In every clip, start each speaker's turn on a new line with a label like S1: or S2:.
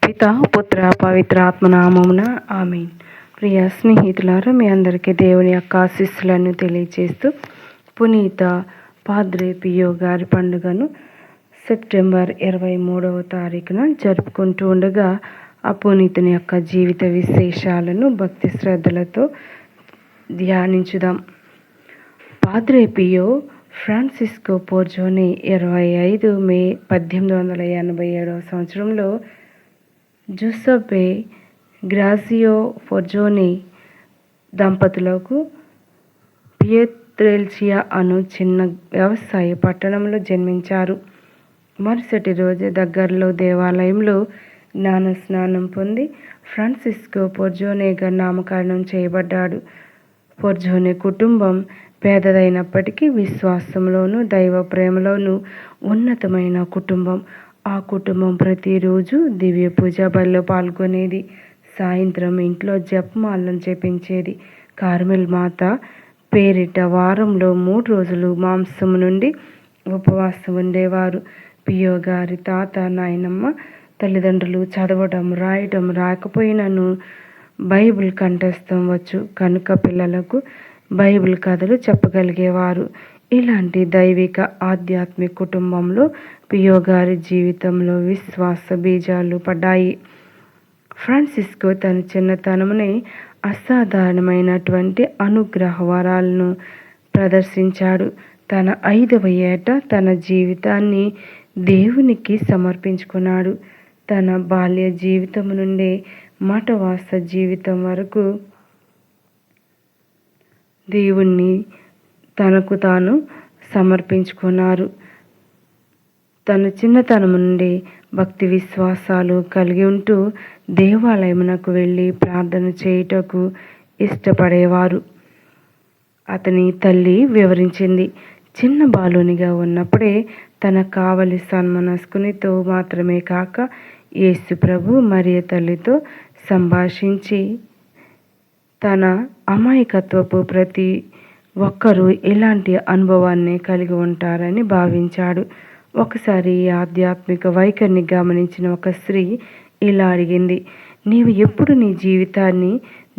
S1: పిత పుత్ర పవిత్ర ఆత్మనామమున ఆమేన్. ప్రియ స్నేహితులారా, మీ అందరికీ దేవుని యొక్క ఆశీస్సులను తెలియజేస్తూ పునీత పాద్రే పియో గారి పండుగను సెప్టెంబర్ 23వ తారీఖున జరుపుకుంటూ ఉండగా ఆ పునీతుని యొక్క జీవిత విశేషాలను భక్తి శ్రద్ధలతో ధ్యానించుదాం. పాద్రే పియో ఫ్రాన్సిస్కో పోర్జోని 25 మే 1887 సంవత్సరంలో జుసెప్పే గ్రాసియో పోర్జోని దంపతులకు పియత్రెల్చియా అను చిన్న వ్యవసాయ పట్టణంలో జన్మించారు. మరుసటి రోజు దగ్గరలో దేవాలయంలో జ్ఞాన స్నానం పొంది ఫ్రాన్సిస్కో పోర్జోనేగా నామకరణం చేయబడ్డాడు. పోర్జోనే కుటుంబం పేదదైనప్పటికీ విశ్వాసంలోనూ దైవ ప్రేమలోనూ ఉన్నతమైన కుటుంబం. ఆ కుటుంబం ప్రతిరోజు దివ్య పూజ బలిలో పాల్గొనేది. సాయంత్రం ఇంట్లో జపమాలను జపించేది. కార్మెల్ మాత పేరిట వారంలో 3 రోజులు మాంసం నుండి ఉపవాసం ఉండేవారు. పియో గారి తాత నాయనమ్మ తల్లిదండ్రులు చదవడం రాయడం రాకపోయినను బైబిల్ కంఠస్థం వచ్చు కనుక పిల్లలకు బైబిల్ కథలు చెప్పగలిగేవారు. ఇలాంటి దైవిక ఆధ్యాత్మిక కుటుంబంలో పియో గారి జీవితంలో విశ్వాస బీజాలు పడ్డాయి. ఫ్రాన్సిస్కో తన చిన్నతనమునే అసాధారణమైనటువంటి అనుగ్రహ వరాలను ప్రదర్శించాడు. తన 5వ ఏట తన జీవితాన్ని దేవునికి సమర్పించుకున్నాడు. తన బాల్య జీవితం నుండి మఠవాస జీవితం వరకు దేవుణ్ణి తనకు తాను సమర్పించుకున్నారు. తన చిన్నతనం నుండి భక్తి విశ్వాసాలు కలిగి ఉంటూ దేవాలయమునకు వెళ్ళి ప్రార్థన చేయుటకు ఇష్టపడేవారు. అతని తల్లి వివరించింది. చిన్న బాలునిగా ఉన్నప్పుడే తన కావలి సన్మనస్కునితో మాత్రమే కాక యేసు ప్రభు మరియ తల్లితో సంభాషించి తన అమాయకత్వపు ప్రతి ఒక్కరూ ఇలాంటి అనుభవాన్ని కలిగి ఉంటారని భావించాడు. ఒకసారి ఈ ఆధ్యాత్మిక వైఖరిని గమనించిన ఒక స్త్రీ ఇలా అడిగింది, నీవు ఎప్పుడు నీ జీవితాన్ని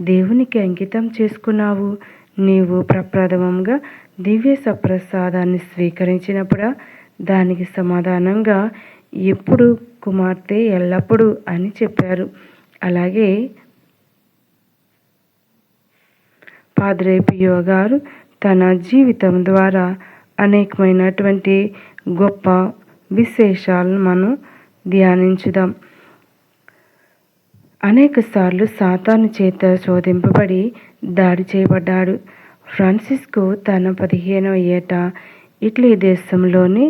S1: దేవునికి అంకితం చేసుకున్నావు? నీవు ప్రప్రథమంగా దివ్య సప్రసాదాన్ని స్వీకరించినప్పుడా? దానికి సమాధానంగా ఎప్పుడు కుమార్తె ఎల్లప్పుడూ అని చెప్పారు. అలాగే పాద్రే పియో గారు తన జీవితం ద్వారా అనేకమైనటువంటి గొప్ప విశేషాలను మనం ధ్యానించుదాం. అనేక సార్లు సాతాను చేత శోధింపబడి దాడి చేయబడ్డాడు. ఫ్రాన్సిస్కో తన 15వ ఏట ఇటలీ దేశంలోని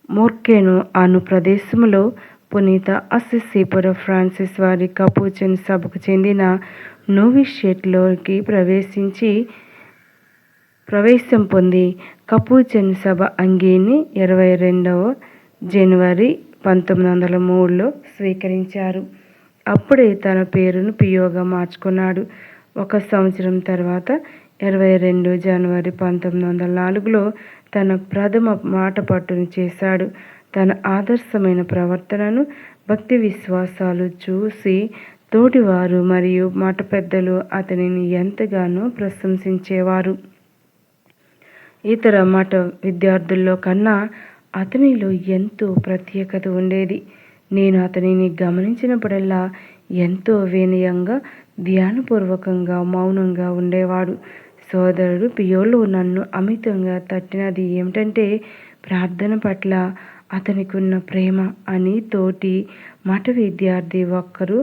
S1: మోర్కెనో అను ప్రదేశంలో పునీత అస్సిసిపుర ఫ్రాన్సిస్ వారి కపూచిన్ సభకు చెందిన నోవిషియేట్లోకి ప్రవేశం పొంది కపూచిన్ సభ అంగీని 22వ జనవరి 1903లో స్వీకరించారు. అప్పుడే తన పేరును పియోగా మార్చుకున్నాడు. 1 సంవత్సరం తర్వాత 22 జనవరి 1904లో తన ప్రథమ మాటపట్టును చేశాడు. తన ఆదర్శమైన ప్రవర్తనను భక్తి విశ్వాసాలు చూసి తోటివారు మరియు మఠ పెద్దలు అతనిని ఎంతగానో ప్రశంసించేవారు. ఇతర మఠ విద్యార్థుల్లో కన్నా అతనిలో ఎంతో ప్రత్యేకత ఉండేది. నేను అతనిని గమనించినప్పుడల్లా ఎంతో వినయంగా ధ్యానపూర్వకంగా మౌనంగా ఉండేవాడు. సోదరుడు పియోలో నన్ను అమితంగా తట్టినది ఏమిటంటే ప్రార్థన పట్ల అతనికి ఉన్న ప్రేమ అని తోటి మఠ విద్యార్థి ఒక్కరు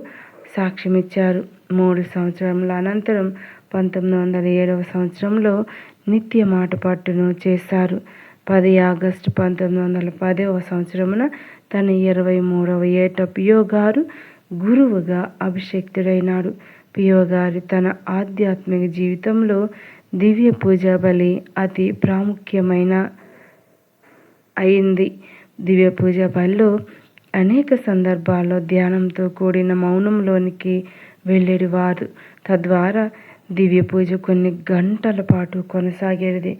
S1: సాక్ష్యమిచ్చారు. 3 సంవత్సరముల అనంతరం 1907వ సంవత్సరంలో నిత్య మాట పట్టును చేశారు. 10 ఆగస్టు 1910వ సంవత్సరమున తన 23వ ఏట పియో గారు గురువుగా అభిషిక్తుడైనాడు. పియో గారి తన ఆధ్యాత్మిక జీవితంలో దివ్య పూజ బలి అతి ప్రాముఖ్యమైన అయింది. దివ్య పూజ బలిలో అనేక సందర్భాల్లో ధ్యానంతో కూడిన మౌనంలోనికి వెళ్ళేవారు. తద్వారా దివ్య పూజ కొన్ని గంటల పాటు కొనసాగేది.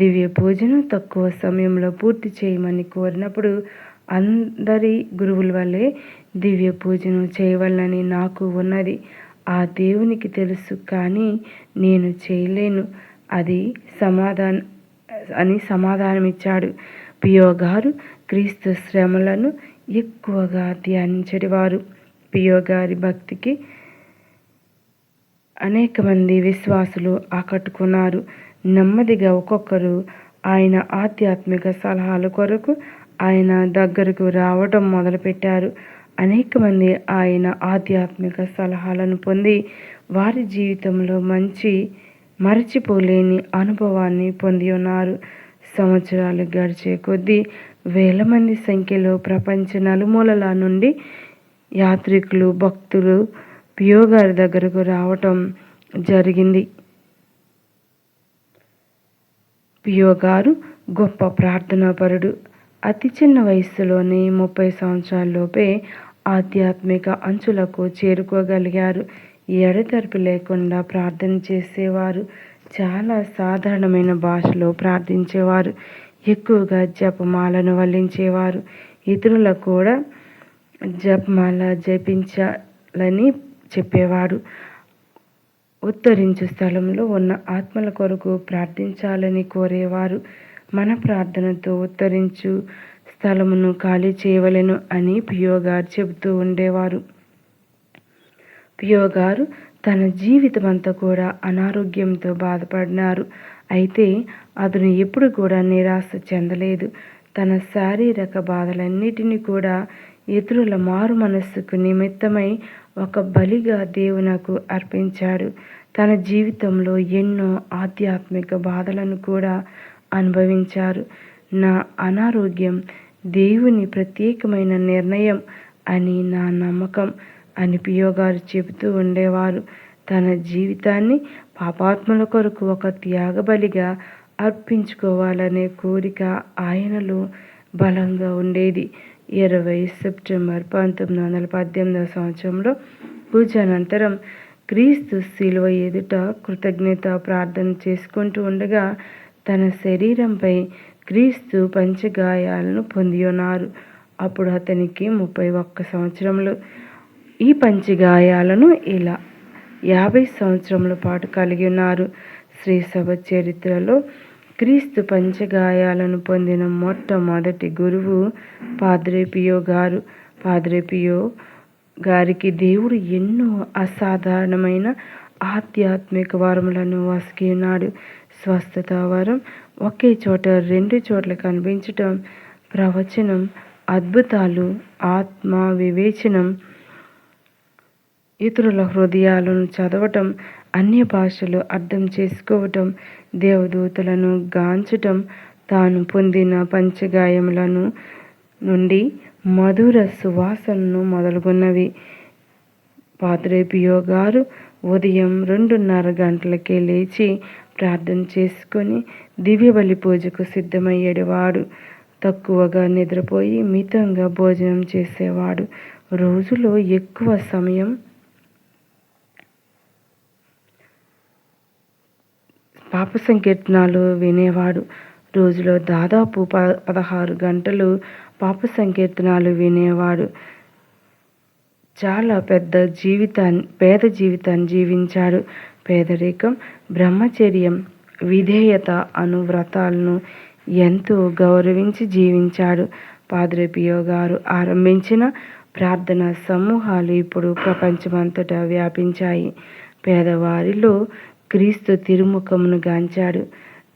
S1: దివ్య పూజను తక్కువ సమయంలో పూర్తి చేయమని కోరినప్పుడు అందరి గురువుల వల్లే దివ్య పూజను చేయవలనని నాకు ఉన్నది. ఆ దేవునికి తెలుసు, కానీ నేను చేయలేను అది సమాధానమిచ్చాడు. పియో గారు క్రీస్తు శ్రమలను ఎక్కువగా ధ్యానించేవారు. పియో గారి భక్తికి అనేక మంది విశ్వాసులు ఆకట్టుకున్నారు. నెమ్మదిగా ఒక్కొక్కరు ఆయన ఆధ్యాత్మిక సలహాల కొరకు ఆయన దగ్గరకు రావడం మొదలుపెట్టారు. అనేక మంది ఆయన ఆధ్యాత్మిక సలహాలను పొంది వారి జీవితంలో మరచిపోలేని అనుభవాన్ని పొంది ఉన్నారు. సంవత్సరాలు గడిచే కొద్దీ వేల మంది సంఖ్యలో ప్రపంచ నలుమూలల నుండి యాత్రికులు, భక్తులు పియో గారి దగ్గరకు రావటం జరిగింది. పియో గారు గొప్ప ప్రార్థనాపరుడు. అతి చిన్న వయస్సులోనే 30 సంవత్సరాలలోపే ఆధ్యాత్మిక అంచులకు చేరుకోగలిగారు. ఎడతెరిపి లేకుండా ప్రార్థన చేసేవారు. చాలా సాధారణమైన భాషలో ప్రార్థించేవారు. ఎక్కువగా జపమాలను వల్లించేవారు. ఇతరులకు కూడా జపమాల జపించాలని చెప్పేవాడు. ఉత్తరించు స్థలంలో ఉన్న ఆత్మల కొరకు ప్రార్థించాలని కోరేవారు. మన ప్రార్థనతో ఉత్తరించు స్థలమును ఖాళీ చేయవలెను అని పియో గారు చెబుతూ ఉండేవారు. పియో గారు తన జీవితమంతా కూడా అనారోగ్యంతో బాధపడినారు. అయితే అతను ఎప్పుడు కూడా నిరాశ చెందలేదు. తన శారీరక బాధలన్నిటినీ కూడా ఇతరుల మారు మనస్సుకు నిమిత్తమై ఒక బలిగా దేవునకు అర్పించాడు. తన జీవితంలో ఎన్నో ఆధ్యాత్మిక బాధలను కూడా అనుభవించారు. నా అనారోగ్యం దేవుని ప్రత్యేకమైన నిర్ణయం అని నా నమ్మకం అని పియో గారు చెబుతూ ఉండేవారు. తన జీవితాన్ని పాపాత్మల కొరకు ఒక త్యాగబలిగా అర్పించుకోవాలనే కోరిక ఆయనలో బలంగా ఉండేది. 20 సెప్టెంబర్ 1918 సంవత్సరంలో పూజ అనంతరం క్రీస్తు శిలువ ఎదుట కృతజ్ఞత ప్రార్థన చేసుకుంటూ ఉండగా తన శరీరంపై క్రీస్తు పంచగాయాలను పొంది ఉన్నారు. అప్పుడు అతనికి 31 సంవత్సరములు. ఈ పంచగాయాలను ఇలా 50 సంవత్సరముల పాటు కలిగి ఉన్నారు. శ్రీసభ చరిత్రలో క్రీస్తు పంచగాయాలను పొందిన మొట్టమొదటి గురువు పాద్రే పియో గారు. పాద్రే పియో గారికి దేవుడు ఎన్నో అసాధారణమైన ఆధ్యాత్మిక వరములను వసగి ఉన్నాడు. స్వస్థత వరం, ఒకే చోట 2 చోట్ల కనిపించటం, ప్రవచనం, అద్భుతాలు, ఆత్మ వివేచనం, ఇతరుల హృదయాలను చదవటం, అన్య భాషలు అర్థం చేసుకోవటం, దేవదూతలను గాంచటం, తాను పొందిన పంచగాయములను నుండి మధుర సువాసనను మొదలుగున్నవి. పాద్రే పియో గారు ఉదయం 2:30 గంటలకే లేచి ప్రార్థన చేసుకొని దివ్యబలి పూజకు సిద్ధమయ్యేవాడు. తక్కువగా నిద్రపోయి మితంగా భోజనం చేసేవాడు. రోజులో ఎక్కువ సమయం పాప సంకీర్తనాలు వినేవాడు. రోజులో దాదాపు 16 గంటలు పాప సంకీర్తనాలు వినేవాడు. చాలా పేద జీవితాన్ని జీవించాడు. పేదరికం, బ్రహ్మచర్యం, విధేయత అను వ్రతాలను ఎంతో గౌరవించి జీవించాడు. పాద్రే పియో గారు ఆరంభించిన ప్రార్థనా సమూహాలు ఇప్పుడు ప్రపంచమంతటా వ్యాపించాయి. పేదవారిలో క్రీస్తు తిరుముఖమును గాంచాడు.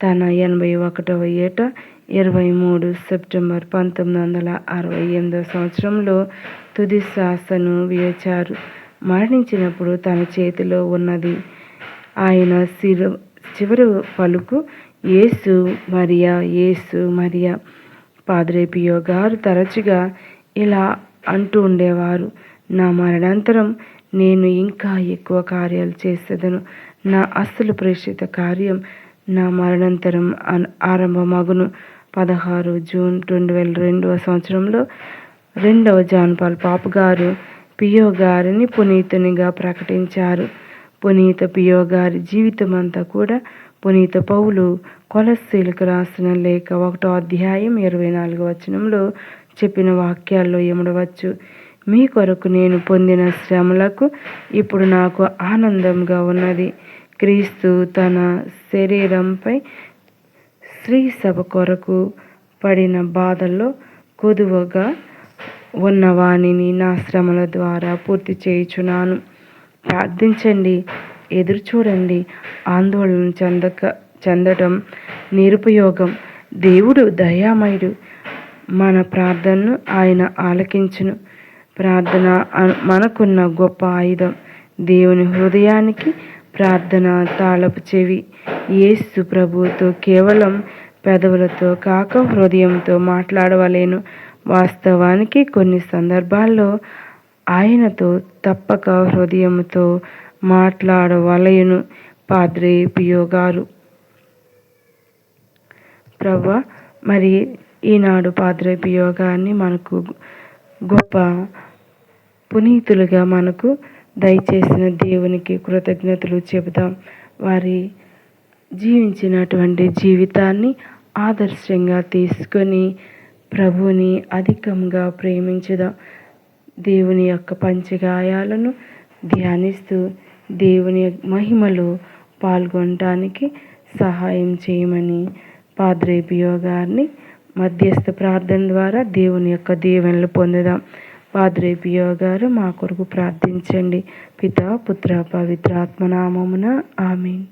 S1: తన 81వ ఏట 23 సెప్టెంబర్ 1968 సంవత్సరంలో తుది శ్వాసను విడిచారు. మరణించినప్పుడు తన చేతిలో ఉన్నది ఆయన చివరి పలుకు, యేసు మరియా, యేసు మరియా. పాద్రే పియో గారు తరచుగా ఇలా అంటూ ఉండేవారు: నా మరణానంతరం నేను ఇంకా ఎక్కువ కార్యాలు చేసేదను. నా అసలు ప్రేషిత కార్యం నా మరణానంతరం ఆరంభమగును. 16 జూన్ 2002 సంవత్సరంలో 2వ జాన్ పాల్ పాప్ గారు పియో గారిని పునీతునిగా ప్రకటించారు. పునీత పియో గారి జీవితమంతా కూడా పునీత పౌలు కొలస్సీలకు రాసిన లేఖ 1వ అధ్యాయం 24వ వచనంలో చెప్పిన వాక్యాల్లో ఇమడవచ్చు. మీ కొరకు నేను పొందిన శ్రమలకు ఇప్పుడు నాకు ఆనందంగా ఉన్నది. క్రీస్తు తన శరీరంపై స్త్రీ సభ కొరకు పడిన బాధల్లో కొదువగా ఉన్న వాణిని నా శ్రమల ద్వారా పూర్తి చేయుచున్నాను. ప్రార్థించండి, ఎదురు చూడండి. ఆందోళన చెందటం నిరుపయోగం. దేవుడు దయామయుడు. మన ప్రార్థనను ఆయన ఆలకించును. ప్రార్థన మనకున్న గొప్ప ఆయుధం. దేవుని హృదయానికి ప్రార్థన తాళపు చెవి. యేసు ప్రభువుతో కేవలం పెదవులతో కాక హృదయంతో మాట్లాడవలేను. వాస్తవానికి కొన్ని సందర్భాల్లో ఆయనతో తప్పక హృదయంతో మాట్లాడవలెను. పాద్రే పియో గారు. ప్రభువా, మరి ఈనాడు పాద్రే పియో గారిని మనకు గొప్ప పునీతులుగా మనకు దయచేసిన దేవునికి కృతజ్ఞతలు చెబుదాం. వారి జీవించినటువంటి జీవితాన్ని ఆదర్శంగా తీసుకొని ప్రభువుని అధికంగా ప్రేమించుదాం. దేవుని యొక్క పంచగాయాలను ధ్యానిస్తూ దేవుని మహిమలో పాల్గొనడానికి సహాయం చేయమని పాద్రే పియో గారిని మధ్యస్థ ప్రార్థన ద్వారా దేవుని యొక్క దీవెనలు పొందుదాం. పాద్రే పియో గారు మా కొరకు ప్రార్థించండి. పితా, పుత్ర, పవిత్రాత్మ నామమున ఆమేన్.